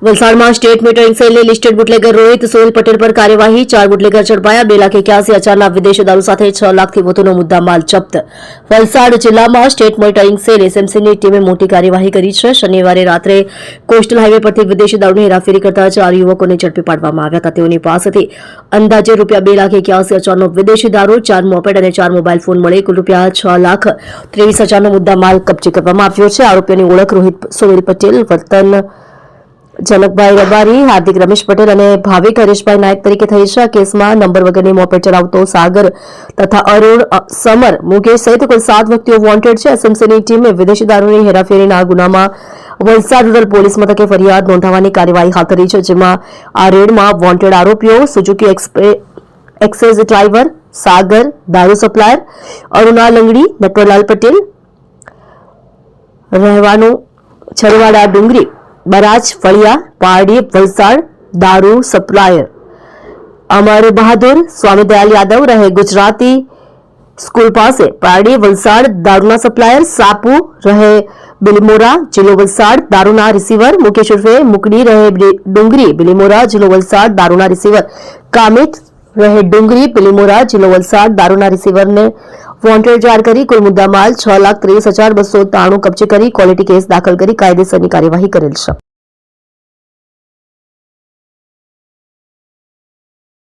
વલસાડમાં state metering સેલની listed bootlegger Rohit Sohil Patel પર કાર્યવાહી 4 બુટલેગર ઝડપાયા 2,81,000 વિદેશી દારૂ સાથે 6 લાખથી વધુનો મુદ્દામાલ જપ્ત વલસાડ જિલ્લામાં સ્ટેટ મોનિટરિંગ સેલ એસએમસીની ટીમે મોટી કાર્યવાહી કરી છે શનિવારે રાત્રે કોસ્ટલ હાઈવે પરથી વિદેશી દારૂની હેરાફેરી કરતા 4 યુવકોને ઝડપી પાડવામાં આવ્યા હતા તેઓની પાસેથી અંદાજે ₹2,81,000નો વિદેશી દારૂ 4 મોપેડ અને 4 મોબાઈલ ફોન મળી કુલ ₹6,23,000નો મુદ્દામાલ કબજે કરવામાં આવ્યો છે આરોપીઓની ઓળખ રોહિત સોહિલ પટેલ વતન જનકભાઈ રબારી હાર્દિક રમેશ પટેલ અને ભાવિક હરેશભાઈ નાયક તરીકે થઈ છે આ કેસમાં નંબર વગરની મોપેડ ચલાવતો સાગર તથા અરુણ સમર મુકેશ સહિત કુલ 7 વ્યક્તિઓ વોન્ટેડ છે એસએમસીની ટીમે વિદેશી દારૂની હેરાફેરીના ગુનામાં વલસાડ રૂરલ પોલીસ મથકે ફરિયાદ નોંધાવવાની કાર્યવાહી હાથ ધરી છે જેમાં આ રેડમાં વોન્ટેડ આરોપીઓ સુઝુકી એક્સેસ ડ્રાઈવર સાગર દારૂ સપ્લાયર અરુણા લંગડી નટવરલાલ પટેલ રહેવાનું છરવાડા ડુંગરી બરાજ ફળિયા પારડી વલસાડ દારૂ સપ્લાયર અમર બહાદુર સ્વામી દયાલ યાદવ રહે ગુજરાતી સ્કૂલ પાસે પારડી વલસાડ દારૂના સપ્લાયર સાપુ રહે બિલીમોરા જિલ્લો વલસાડ દારૂના રિસીવર મુકેશ ઉર્ફે મુકડી રહે ડુંગરી બિલીમોરા જિલ્લો વલસાડ દારૂના રિસીવર કામિત રહે ડુંગરી બિલીમોરા જિલ્લો વલસાડ દારૂના રિસીવરને વોન્ટેડ જાહેર કરી કુલ મુદ્દામાલ 6,23,293 કબજે કરી ક્વોલિટી કેસ દાખલ કરી કાયદેસરની કાર્યવાહી કરેલ છે।